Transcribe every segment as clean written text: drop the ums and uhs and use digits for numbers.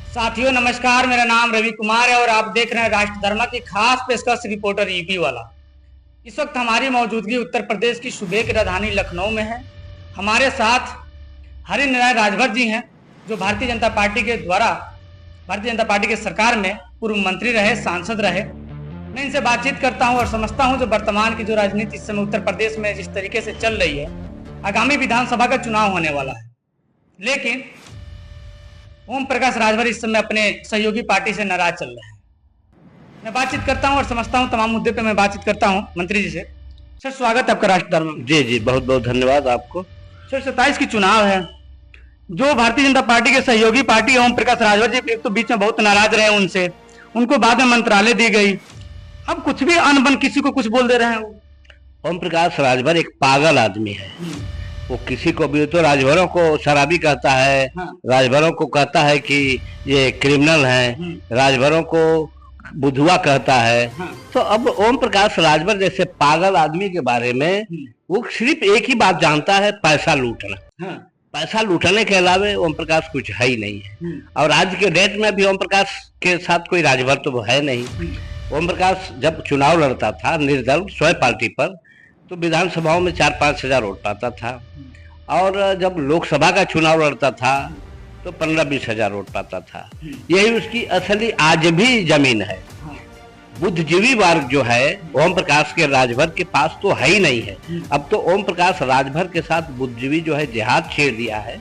साथियों नमस्कार, मेरा नाम रवि कुमार है और आप देख रहे हैं राष्ट्र धर्मा की खास पेशकश रिपोर्टर ईपी वाला। इस वक्त हमारी मौजूदगी उत्तर प्रदेश की सूबे की राजधानी लखनऊ में है। हमारे साथ हरिनारायण राजभर जी हैं, जो भारतीय जनता पार्टी के द्वारा भारतीय जनता पार्टी की सरकार में पूर्व मंत्री रहे, सांसद रहे। मैं इनसे बातचीत करता हूं और समझता हूं जो वर्तमान की जो राजनीति इस समय उत्तर प्रदेश में जिस तरीके से चल रही है, आगामी विधानसभा का चुनाव होने वाला है, लेकिन ओम प्रकाश राजभर इस समय अपने सहयोगी पार्टी से नाराज चल रहे हैं। मैं बातचीत करता हूं और समझता हूं तमाम मुद्दे पे मैं बातचीत करता हूं मंत्री जी से। सर, स्वागत है आपका राष्ट्र धर्म में। जी जी, बहुत बहुत धन्यवाद आपको। सर, 27 की चुनाव है, जो भारतीय जनता पार्टी के सहयोगी पार्टी ओम प्रकाश राजभर जी तो बीच में बहुत नाराज रहे उनसे, उनको बाद में मंत्रालय दी गई। अब कुछ भी अनबन किसी को कुछ बोल दे रहे हैं। ओम प्रकाश राजभर एक पागल आदमी है। वो किसी को भी तो राजभरों को शराबी कहता है, राजभरों को कहता है कि ये क्रिमिनल है, राजभरों को बुधुआ कहता है। तो अब ओम प्रकाश राजभर जैसे पागल आदमी के बारे में वो सिर्फ एक ही बात जानता है, पैसा लूटना। पैसा लूटने के अलावा ओम प्रकाश कुछ है ही नहीं है। और आज के डेट में भी ओम प्रकाश के साथ कोई राजभर तो है नहीं। ओम प्रकाश जब चुनाव लड़ता था निर्दल स्वयं पार्टी पर, तो विधानसभाओं में 4-5 हजार वोट पाता था, और जब लोकसभा का चुनाव लड़ता था तो 15-20 हजार वोट पाता था। यही उसकी असली आज भी जमीन है। बुद्धिजीवी वर्ग जो है ओम प्रकाश के राजभर के पास तो है ही नहीं है। अब तो ओम प्रकाश राजभर के साथ बुद्धिजीवी जो है जिहाद छेड़ दिया है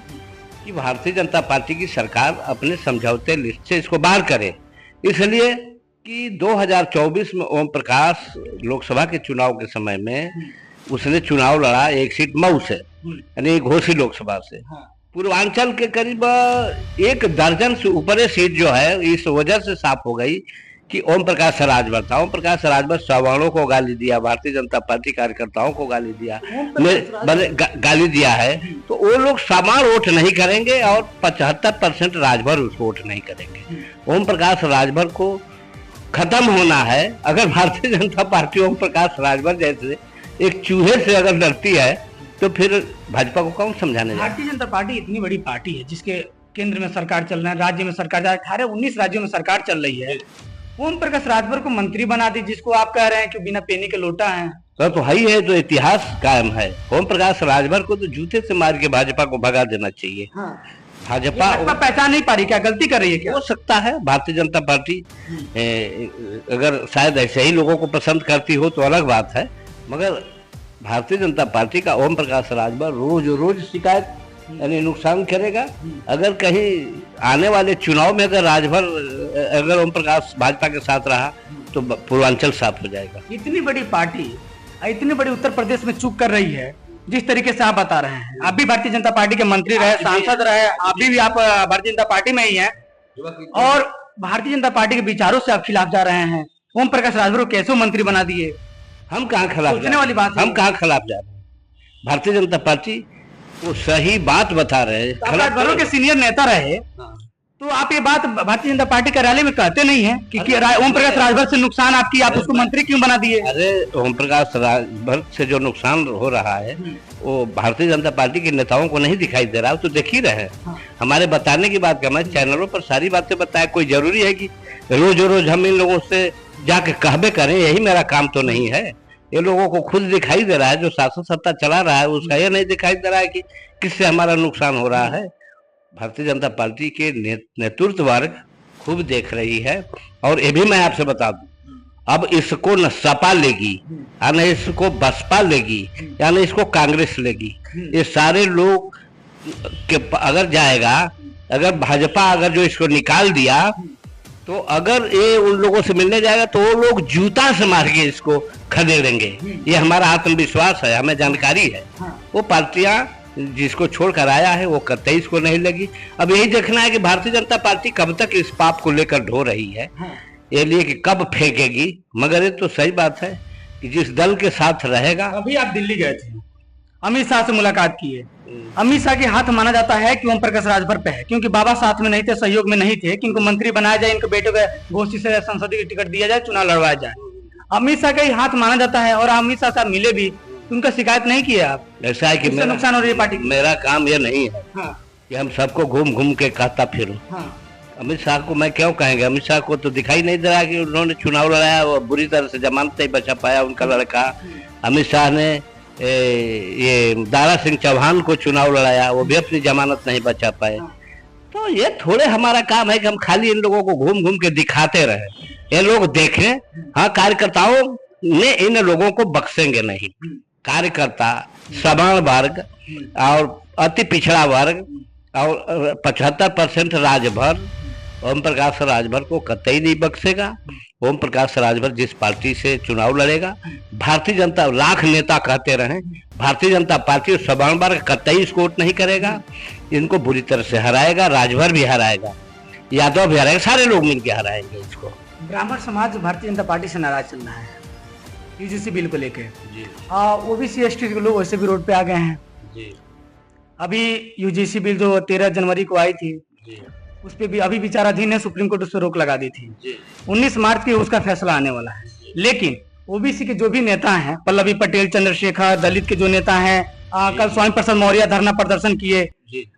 कि भारतीय जनता पार्टी की सरकार अपने समझौते लिस्ट से इसको बाहर करे, इसलिए कि 2024 में ओम प्रकाश लोकसभा के चुनाव के समय में उसने चुनाव लड़ा एक सीट मऊ से, यानी घोसी लोकसभा से। पूर्वांचल के करीब 1 दर्जन से ऊपर सीट जो है इस वजह से साफ हो गई कि ओम प्रकाश राजभर था। ओम प्रकाश राजभर सवर्णों को गाली दिया, भारतीय जनता पार्टी कार्यकर्ताओं को गाली दिया, गाली दिया है। तो वो लोग समान वोट नहीं करेंगे और 75% राजभर उसको वोट नहीं करेंगे। ओम प्रकाश राजभर को खत्म होना है। अगर भारतीय जनता पार्टी ओम प्रकाश राजभर जैसे एक चूहे से अगर लड़ती है तो फिर भाजपा को कौन समझाने जाए। भारतीय जनता पार्टी इतनी बड़ी पार्टी है जिसके केंद्र में सरकार चल रहा है, राज्य में सरकार 18-19 राज्यों में सरकार चल रही है। ओम प्रकाश राजभर को मंत्री बना दी, जिसको आप कह रहे हैं कि बिना पेनी के लोटा है। तो है ही है, तो इतिहास कायम है। ओम प्रकाश राजभर को तो जूते से मार के भाजपा को भगा देना चाहिए। भाजपा पहचान नहीं पा रही, क्या गलती कर रही है? क्या हो सकता है भारतीय जनता पार्टी अगर शायद ऐसे ही लोगों को पसंद करती हो तो अलग बात है, मगर भारतीय जनता पार्टी का ओम प्रकाश राजभर रोज रोज शिकायत यानी नुकसान करेगा। अगर कहीं आने वाले चुनाव में अगर ओम प्रकाश भाजपा के साथ रहा तो पूर्वांचल साफ हो जाएगा। इतनी बड़ी पार्टी इतनी बड़ी उत्तर प्रदेश में चूक कर रही है, जिस तरीके से आप बता रहे हैं। आप भी भारतीय जनता पार्टी के मंत्री रहे, सांसद रहे, अभी भी आप भारतीय जनता पार्टी में ही हैं, और भारतीय जनता पार्टी के विचारों से आप खिलाफ जा रहे हैं। ओम प्रकाश राजभर को कैसे मंत्री बना दिए? हम कहाँ खिलाफ सोचने वाली बात, हम कहाँ खिलाफ जा रहे हैं? भारतीय जनता पार्टी वो सही बात बता रहे हैं। राजभरों के सीनियर नेता रहे, तो आप ये बात भारतीय जनता पार्टी कार्यालय में कहते नहीं है कि ओम प्रकाश राजभर से नुकसान आपकी, आप उसको मंत्री क्यों बना दिए? अरे ओम प्रकाश राजभर से जो नुकसान हो रहा है वो भारतीय जनता पार्टी के नेताओं को नहीं दिखाई दे रहा, तो देख ही रहे हैं। हमारे बताने की बात करना, चैनलों पर सारी बातें बताए, कोई जरूरी है कि रोज रोज हम इन लोगों से जाके कहबे करें? यही मेरा काम तो नहीं है। ये लोगों को खुद दिखाई दे रहा है, जो शासन सत्ता चला रहा है उसका ये नहीं दिखाई दे रहा है कि किससे हमारा नुकसान हो रहा है। भारतीय जनता पार्टी के नेतृत्व वर्ग खूब देख रही है। और ये भी मैं आपसे बता दूं, अब इसको न सपा लेगी, या न इसको बसपा लेगी, या न इसको कांग्रेस लेगी। ये सारे लोग के अगर जाएगा, अगर भाजपा अगर जो इसको निकाल दिया, तो अगर ये उन लोगों से मिलने जाएगा तो वो लोग जूता से मार के इसको खदेड़ेंगे। ये हमारा आत्मविश्वास है, हमें जानकारी है। वो पार्टियां जिसको छोड़कर आया है वो कतई इसको नहीं लगी। अब यही देखना है कि भारतीय जनता पार्टी कब तक इस पाप को लेकर ढो रही है, ये लिए कि कब फेंकेगी। मगर ये तो सही बात है कि जिस दल के साथ रहेगा। अभी आप दिल्ली गए थे, अमित शाह से मुलाकात की है। अमित शाह के हाथ माना जाता है कि ओम प्रकाश राजभर पे है, क्योंकि बाबा साथ में नहीं थे, सहयोग में नहीं थे कि इनको मंत्री बनाया जाए, इनको बेटे को घोषित से संसदीय टिकट दिया जाए, चुनाव लड़वाया जाए। अमित शाह का ही हाथ माना जाता है, और अमित शाह साहब मिले भी, उनका शिकायत नहीं किया आप? ऐसा है कि मेरा नुकसान हो रही है पार्टी। मेरा काम ये नहीं है कि हम सबको घूम घूम के कहता फिरूं। अमित शाह को मैं क्यों कहेंगे, अमित शाह को तो दिखाई नहीं दे रहा कि उन्होंने चुनाव लड़ाया, वो बुरी तरह से जमानत नहीं बचा पाया उनका लड़का। अमित शाह ने ये दारा सिंह चौहान को चुनाव लड़ाया, वो भी अपनी जमानत नहीं बचा पाए। तो ये थोड़े हमारा काम है कि हम खाली इन लोगों को घूम घूम के दिखाते रहे, ये लोग देखें। हाँ, कार्यकर्ताओं ने इन लोगों को बख्शेंगे नहीं। कार्यकर्ता, सवर्ण वर्ग और अति पिछड़ा वर्ग और 75% राजभर, ओम प्रकाश राजभर को कतई नहीं बख्शेगा। ओम प्रकाश राजभर जिस पार्टी से चुनाव लड़ेगा, भारतीय जनता, लाख नेता कहते रहे, भारतीय जनता पार्टी सवर्ण वर्ग कतई इसको वोट नहीं करेगा। इनको बुरी तरह से हराएगा, राजभर भी हराएगा, यादव भी हराएगा, सारे लोग मिलकर हराएंगे इसको। ब्राह्मण समाज भारतीय जनता पार्टी से नाराज चल रहा है यूजीसी बिल को लेके। ओबीसी एसटी के लोग वैसे भी रोड पे आ गए हैं जी। अभी यूजीसी बिल जो 13 जनवरी को आई थी जी, उस पे भी अभी विचाराधीन है, सुप्रीम कोर्ट उस पर रोक लगा दी थी जी। 19 मार्च की उसका फैसला आने वाला है। लेकिन ओबीसी के जो भी नेता हैं, पल्लवी पटेल, चंद्रशेखर, दलित के जो नेता हैं, कल स्वामी प्रसाद मौर्य धरना प्रदर्शन किए।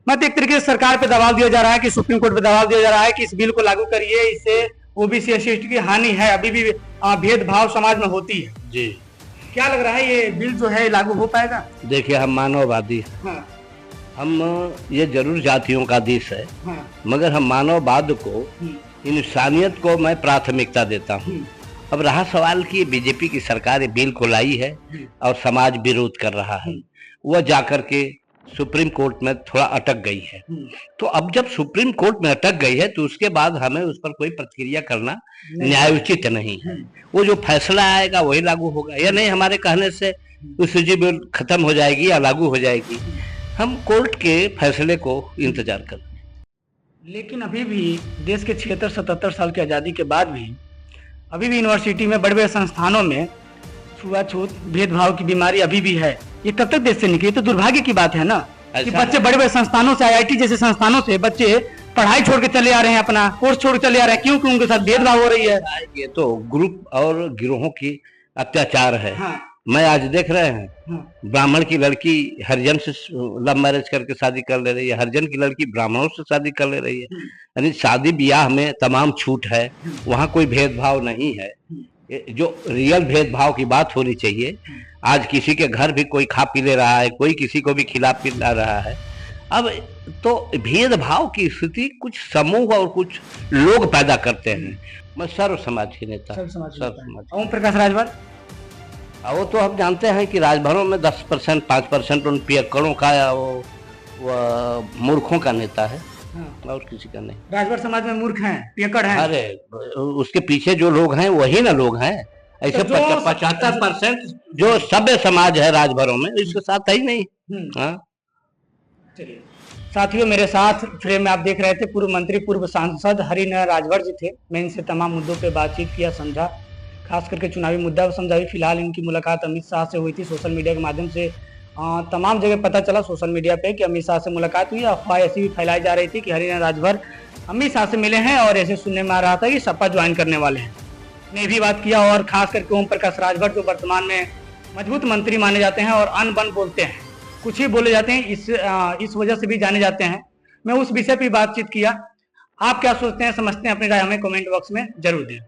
मतलब एक तरीके से सरकार पे दबाव दिया जा रहा है कि सुप्रीम कोर्ट पे दबाव दिया जा रहा है कि इस बिल को लागू करिए, इससे ओबीसी एसटी की हानि है, अभी भी भेदभाव समाज में होती है जी। क्या लग रहा है ये बिल जो है लागू हो पाएगा? देखिए, हम मानववादी, हम ये जरूर जातियों का देश है, मगर हम मानववाद को, इंसानियत को मैं प्राथमिकता देता हूँ। अब रहा सवाल कि बीजेपी की सरकार ये बिल को लाई है और समाज विरोध कर रहा है, वह जाकर के सुप्रीम कोर्ट में थोड़ा अटक गई है। तो अब जब सुप्रीम कोर्ट में अटक गई है तो उसके बाद हमें उस पर कोई प्रतिक्रिया करना न्यायोचित नहीं है। वो जो फैसला आएगा वही लागू होगा, या नहीं हमारे कहने से उस बिल खत्म हो जाएगी या लागू हो जाएगी। हम कोर्ट के फैसले को इंतजार कर। लेकिन अभी भी देश के 76-77 साल की आज़ादी के बाद भी अभी भी यूनिवर्सिटी में, बड़े बड़े संस्थानों में छुआछूत, भेदभाव की बीमारी अभी भी है। ये कब तक देश से निकले? तो दुर्भाग्य की बात है ना कि बच्चे बड़े बड़े संस्थानों से, आईआईटी जैसे संस्थानों से बच्चे पढ़ाई छोड़ के चले आ रहे हैं, अपना कोर्स छोड़ के चले आ रहे हैं। क्यों? उनके साथ भेदभाव हो रही है। ये तो ग्रुप और गिरोहों की अत्याचार है। मैं आज देख रहे हैं, ब्राह्मण की लड़की हरिजन से लव मैरिज करके शादी कर ले रही है, हरिजन की लड़की ब्राह्मणों से शादी कर ले रही है। यानी शादी ब्याह में तमाम छूट है, वहाँ कोई भेदभाव नहीं है। जो रियल भेदभाव की बात होनी चाहिए, आज किसी के घर भी कोई खा पी ले रहा है, कोई किसी को भी खिला पिला रहा है। अब तो भेदभाव की स्थिति कुछ समूह और कुछ लोग पैदा करते हैं। मैं सर्व समाज के नेता, सर्व समाज। ओम प्रकाश राजभर, वो तो हम जानते हैं कि राजभरों में 10%, 5% उन पियक्कड़ों का या वो मूर्खों का नेता है, और किसी का नहीं। राजभर समाज में मूर्ख हैं, पियक्कड़ हैं। अरे उसके पीछे जो लोग हैं वही ना लोग हैं। ऐसे 75% जो सभ्य समाज है राजभरों में, इसके साथ ही नहीं। चलिए साथियों, मेरे साथ फ्रेम में आप देख रहे थे पूर्व मंत्री, पूर्व सांसद हरिनारायण राजभर जी थे। मैं इनसे तमाम मुद्दों पे बातचीत किया, समझा, खास करके चुनावी मुद्दा को समझा। फिलहाल इनकी मुलाकात अमित शाह से हुई थी, सोशल मीडिया के माध्यम से तमाम जगह पता चला सोशल मीडिया पे कि अमित शाह से मुलाकात हुई। अफवाह ऐसी भी फैलाई जा रही थी कि हरिनारायण राजभर अमित शाह से मिले हैं, और ऐसे सुनने में आ रहा था कि सपा ज्वाइन करने वाले हैं। ने भी बात किया, और खास करके ओम प्रकाश राजभर जो वर्तमान में मजबूत मंत्री माने जाते हैं और अन बन बोलते हैं, कुछ ही बोले जाते हैं, इस वजह से भी जाने जाते हैं। मैं उस विषय पर बातचीत किया। आप क्या सोचते हैं, समझते हैं? अपनी राय हमें कमेंट बॉक्स में जरूर दें।